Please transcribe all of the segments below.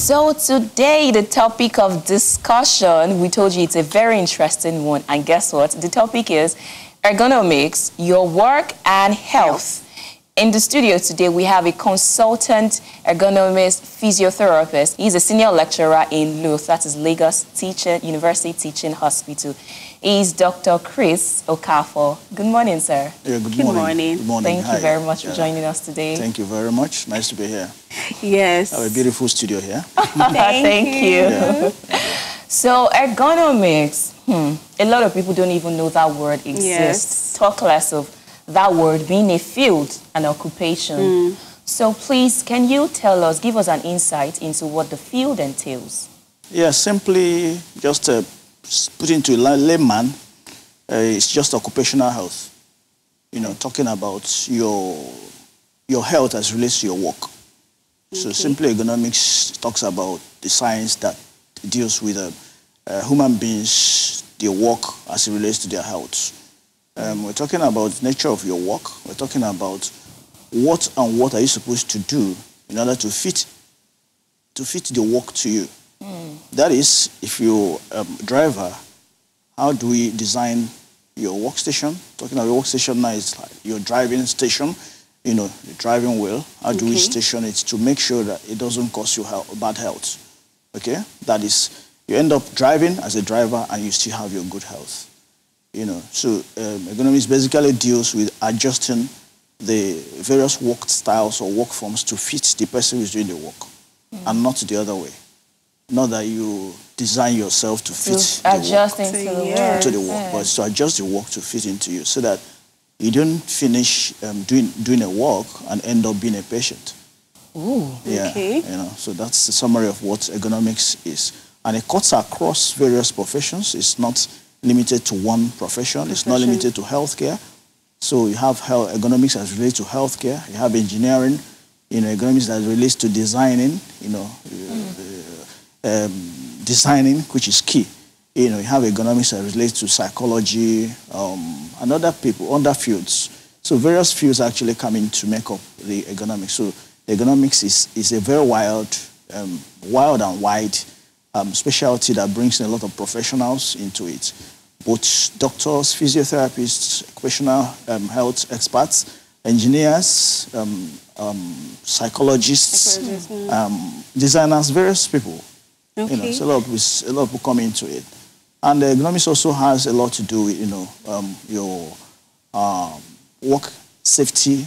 So today, the topic of discussion, we told you it's a very interesting one. And guess what? The topic is ergonomics, your work and health. In the studio today, we have a consultant ergonomist physiotherapist. He's a senior lecturer in LUTH, that is Lagos University Teaching Hospital. He's Dr. Chris Okafor. Good morning, sir. Yeah, good morning. Good morning. Thank you very much for joining us today. Thank you very much. Nice to be here. Yes. Have a beautiful studio here. Thank you. Yeah. So ergonomics, a lot of people don't even know that word exists. Yes. Talk less of that word being a field, an occupation. So please, can you tell us, give us an insight into what the field entails? Yeah, simply just put into layman, it's just occupational health. You know, talking about your health as relates to your work. So simply ergonomics talks about the science that deals with human beings, their work as it relates to their health. We're talking about the nature of your work. We're talking about what are you supposed to do in order to fit the work to you. That is, if you're a driver, how do we design your workstation? Talking about your workstation now is like your driving station, you know, the driving wheel. How do we station it to make sure that it doesn't cause you bad health? Okay? That is, you end up driving as a driver and you still have your good health. You know, so ergonomics basically deals with adjusting the various work styles or work forms to fit the person who's doing the work, and not the other way. Not that you design yourself to fit to the work, but to adjust the work to fit into you, so that you don't finish doing a work and end up being a patient. Ooh. Yeah, you know, so that's the summary of what ergonomics is, and it cuts across various professions. It's not limited to one profession. It's not limited to healthcare. So you have ergonomics as relates to healthcare. You have engineering, you know, ergonomics that relates to designing, you know, designing, which is key. You know, you have ergonomics that relates to psychology, and other fields. So various fields actually come in to make up the ergonomics. So the ergonomics is a very wild and wide specialty that brings in a lot of professionals into it. Both doctors, physiotherapists, occupational health experts, engineers, psychologists, designers, various people. You know, so a lot of people come into it. And the ergonomics also has a lot to do with, you know, your work safety,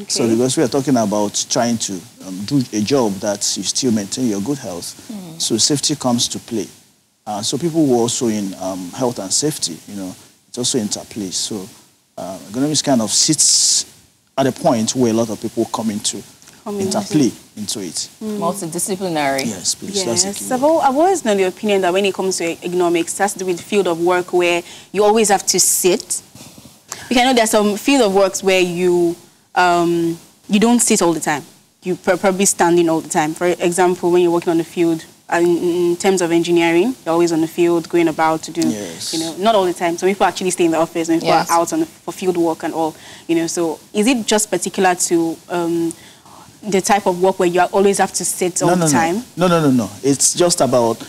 So because we are talking about trying to do a job that you still maintain your good health, so safety comes to play. So people who are also in health and safety, you know, it's also interplays. So ergonomics kind of sits at a point where a lot of people come into interplay into it. Multidisciplinary. Yes, please. That's the key I've always known the opinion that when it comes to ergonomics, it has to do with the field of work where you always have to sit. Because I know there's some field of works where you don't sit all the time. You're probably standing all the time. For example, when you're working on the field, in terms of engineering, you're always on the field, going about to do, you know, not all the time. Some people actually stay in the office, and people are out for field work and all, you know. So is it just particular to the type of work where you always have to sit all the time? No. It's just about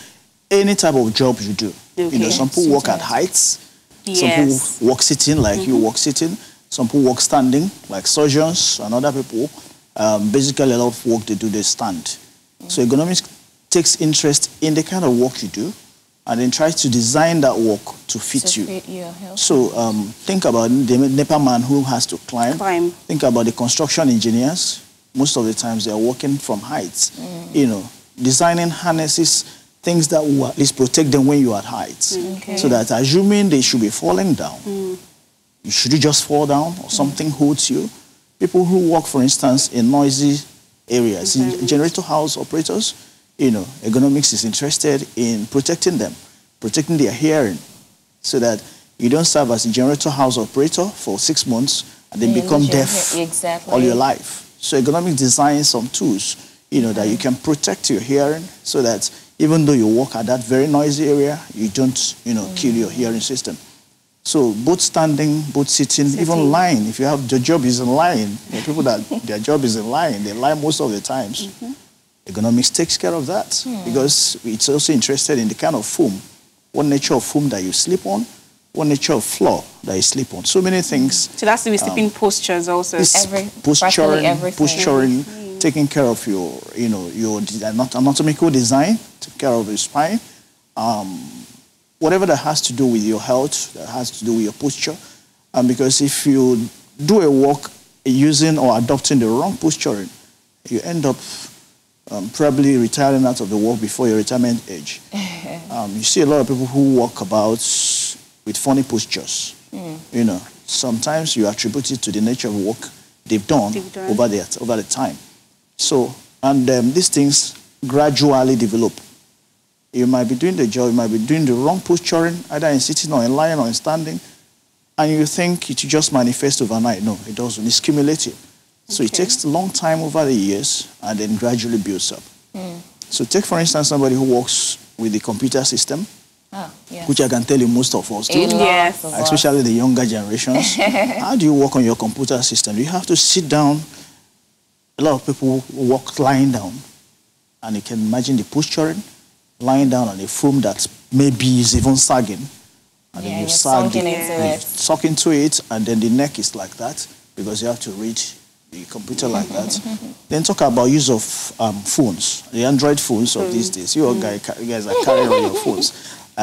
any type of job you do. You know, some people work at heights. Some people work sitting, like you work sitting. Some people work standing, like surgeons, and other people. Basically, a lot of work they do, they stand. So ergonomics takes interest in the kind of work you do, and then tries to design that work to fit you. So think about the NEPA man who has to climb. Think about the construction engineers. Most of the times they are working from heights. You know, designing harnesses, things that will at least protect them when you are at heights. So that assuming they should be falling down, should you just fall down or something holds you? People who work, for instance, in noisy areas, in generator house operators, you know, ergonomics is interested in protecting them, protecting their hearing, so that you don't serve as a generator house operator for 6 months and then become deaf all your life. So ergonomics designs some tools, you know, that you can protect your hearing, so that even though you work at that very noisy area, you don't, you know, kill your hearing system. So both standing, both sitting, even lying. If you have the job is in lying, you know, people that their job is in lying, they lie most of the times. Ergonomics takes care of that because it's also interested in the kind of foam, what nature of foam that you sleep on, what nature of floor that you sleep on. So many things. So that's the sleeping postures also. Posturing, taking care of your, your anatomical design, take care of your spine. Whatever that has to do with your health, that has to do with your posture. Because if you do a walk using or adopting the wrong posturing, you end up probably retiring out of the work before your retirement age. You see a lot of people who walk about with funny postures. Sometimes you attribute it to the nature of work they've done. Over the time. So, and these things gradually develop. You might be doing the job, you might be doing the wrong posturing, either in sitting or in lying or in standing, and you think it just manifests overnight. No, it doesn't. It's cumulative. So it takes a long time over the years and then gradually builds up. So take, for instance, somebody who works with the computer system, which I can tell you most of us do, especially the younger generations. How do you work on your computer system? You have to sit down. A lot of people work lying down, and you can imagine the posturing, lying down on a foam that maybe is even sagging. And then you suck into it, and then the neck is like that because you have to reach the computer like that. Then talk about use of phones, the Android phones of these days. You guys are carrying on your phones.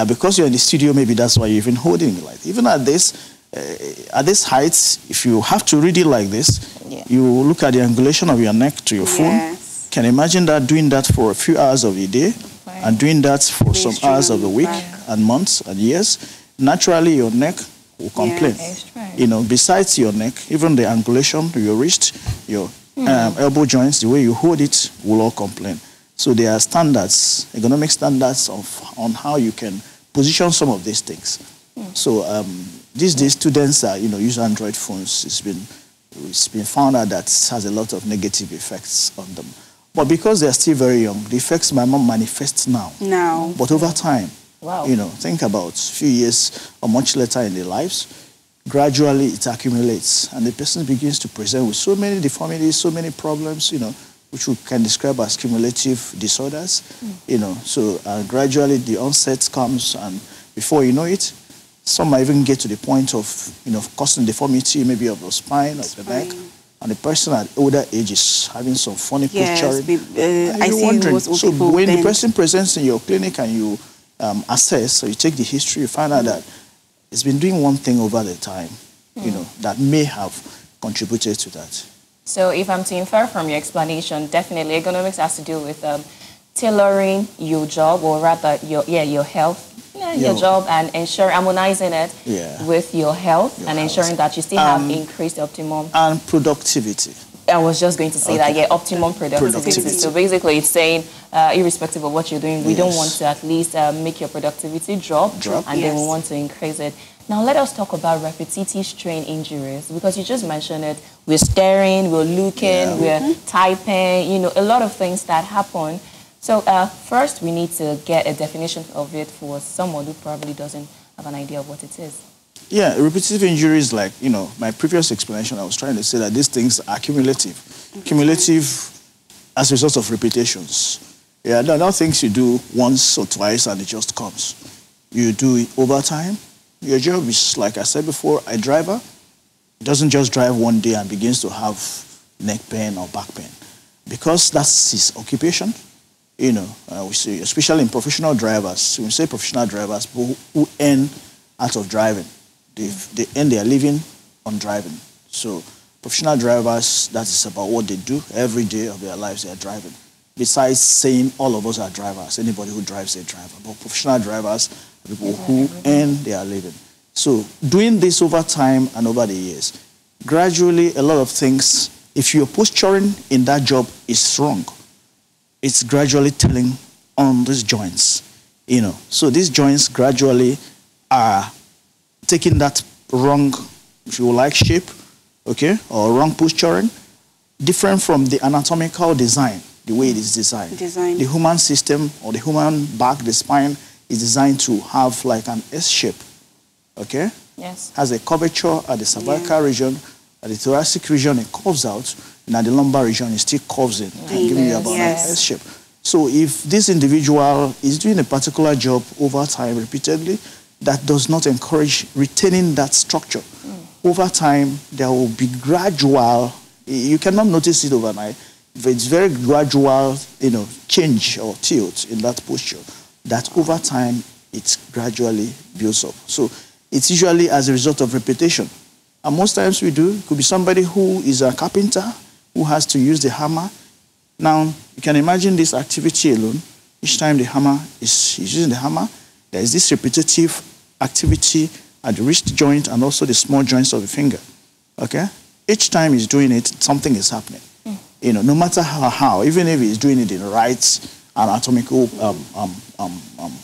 Because you're in the studio, maybe that's why you're even holding it like that. Even at this height, if you have to read it like this, you look at the angulation of your neck to your phone. Can you imagine that, doing that for a few hours of the day and doing that for some hours of the week and months and years? Naturally, your neck will complain. Besides your neck, even the angulation, your wrist, your elbow joints, the way you hold it will all complain. So there are standards, ergonomic standards on how you can position some of these things. So these days, students are, use Android phones. It's been found out that it has a lot of negative effects on them. But because they're still very young, the effects might not manifest now. But over time, think about a few years or much later in their lives, gradually it accumulates, and the person begins to present with so many deformities, so many problems, which we can describe as cumulative disorders, So gradually the onset comes, and before you know it, some might even get to the point of, causing deformity, maybe of the spine, of the neck, and the person at older age is having some funny posturing. I see wondering. So when the person presents in your clinic and you assess, so you take the history, you find out that it's been doing one thing over the time, that may have contributed to that. So if I'm to infer from your explanation, definitely ergonomics has to do with tailoring your job, or rather your health, your job, and harmonizing it with your health, ensuring that you still have increased optimum. And productivity. I was just going to say that, optimum productivity. So basically it's saying, irrespective of what you're doing, we don't want to at least make your productivity drop. And then we want to increase it. Now let us talk about repetitive strain injuries, because you just mentioned it. We're staring, we're looking, we're typing, a lot of things that happen. So first we need to get a definition of it for someone who probably doesn't have an idea of what it is. Yeah, repetitive injuries, like, my previous explanation, I was trying to say that these things are cumulative. Cumulative as a result of repetitions. They're not things you do once or twice and it just comes. You do it over time. Your job is, like I said before, a driver doesn't just drive one day and begins to have neck pain or back pain. Because that's his occupation, we see, especially in professional drivers, when we say professional drivers, people who earn out of driving. They earn their living on driving. So professional drivers, that is about what they do every day of their lives. They are driving. Besides saying all of us are drivers, anybody who drives a driver. But professional drivers are people who earn their living. So doing this over time and over the years, gradually a lot of things, if your posturing in that job is wrong, it's gradually telling on these joints. So these joints gradually are taking that wrong, if you like, shape, or wrong posturing, different from the anatomical design, the way it is designed. The human system, or the human back, the spine, is designed to have like an S shape, Yes. Has a curvature at the cervical region, at the thoracic region, it curves out. Now the lumbar region is still curves in and giving you about an S shape. So if this individual is doing a particular job over time repeatedly, that does not encourage retaining that structure. Over time, there will be gradual, you cannot notice it overnight, but it's very gradual, change or tilt in that posture that over time, it gradually builds up. So it's usually as a result of repetition. And most times we do, it could be somebody who is a carpenter who has to use the hammer. Now, you can imagine this activity alone. Each time the hammer is using the hammer, there is this repetitive activity at the wrist joint and also the small joints of the finger. Okay? Each time he's doing it, something is happening. No matter how, even if he's doing it in the right anatomical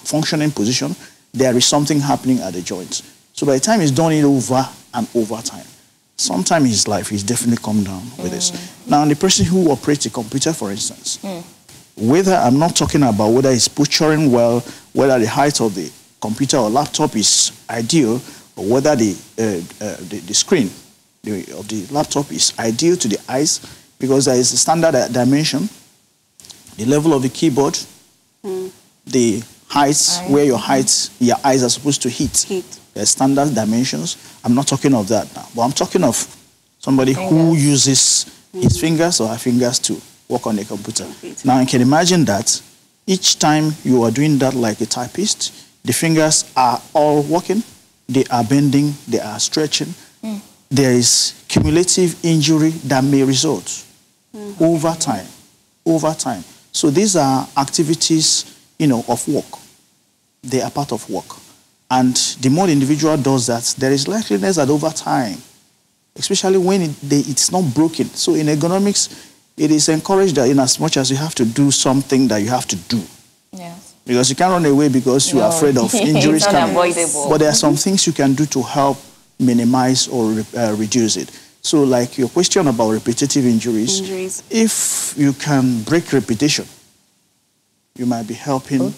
functioning position, there is something happening at the joints. So by the time he's done it over and over time, sometime in his life, he's definitely come down with this. Now, the person who operates a computer, for instance, whether I'm not talking about whether he's posturing well, whether the height of the computer or laptop is ideal, or whether the screen of the laptop is ideal to the eyes, because there is a standard dimension, the level of the keyboard, the heights, where your eyes are supposed to hit. There's standard dimensions. I'm not talking of that now, but I'm talking of somebody who uses his fingers or her fingers to work on a computer. Now, you can imagine that each time you are doing that like a typist, the fingers are all working, they are bending, they are stretching. There is cumulative injury that may result over time. So these are activities, of work. They are part of work. And the more the individual does that, there is likeliness that over time, especially when it's not broken. So in ergonomics, it is encouraged that in as much as you have to do something that you have to do. Yes. Because you can't run away because you are afraid of injuries coming. Unavoidable. But there are some things you can do to help minimize or reduce it. So like your question about repetitive injuries, if you can break repetition, you might be helping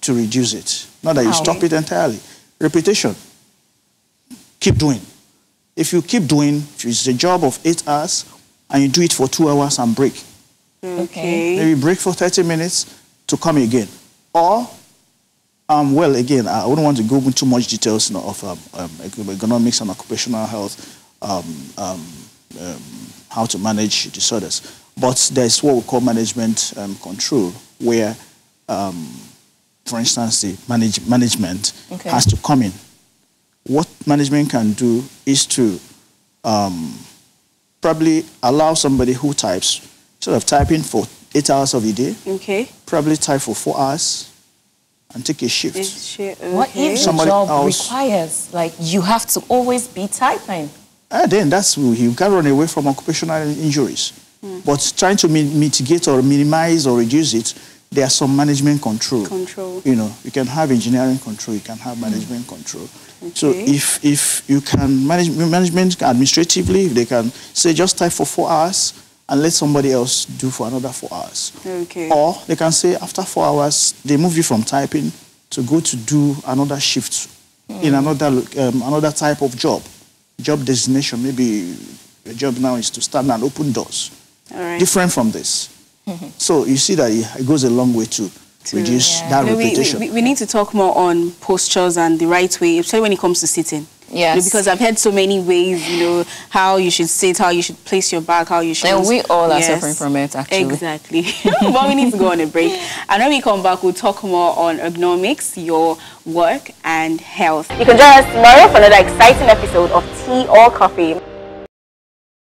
to reduce it. Not that you stop it entirely. Repetition. Keep doing. If you keep doing, if it's a job of 8 hours and you do it for 2 hours and break. Maybe break for 30 minutes to come again. Or, well, again, I wouldn't want to go into too much details of ergonomics and occupational health, how to manage disorders. But there's what we call management control, where, for instance, the management has to come in. What management can do is to probably allow somebody who types, instead of typing for 8 hours of the day, probably type for 4 hours and take a shift. What if the job requires, like, you have to always be typing? Then you can run away from occupational injuries. But trying to mitigate or minimize or reduce it, there are some management control. You can have engineering control, you can have management control. So if you can management administratively, they can say just type for 4 hours and let somebody else do for another 4 hours. Or they can say after 4 hours, they move you from typing to go to do another shift in another type of job. Job designation, maybe your job now is to stand and open doors. Different from this. So you see that it goes a long way to reduce that repetition. We need to talk more on postures and the right way, especially when it comes to sitting. Yes. Because I've heard so many ways, how you should sit, how you should place your back, how you should... And we all are suffering from it, actually. Exactly. But we need to go on a break. And when we come back, we'll talk more on ergonomics, your work, and health. You can join us tomorrow for another exciting episode of Tea or Coffee.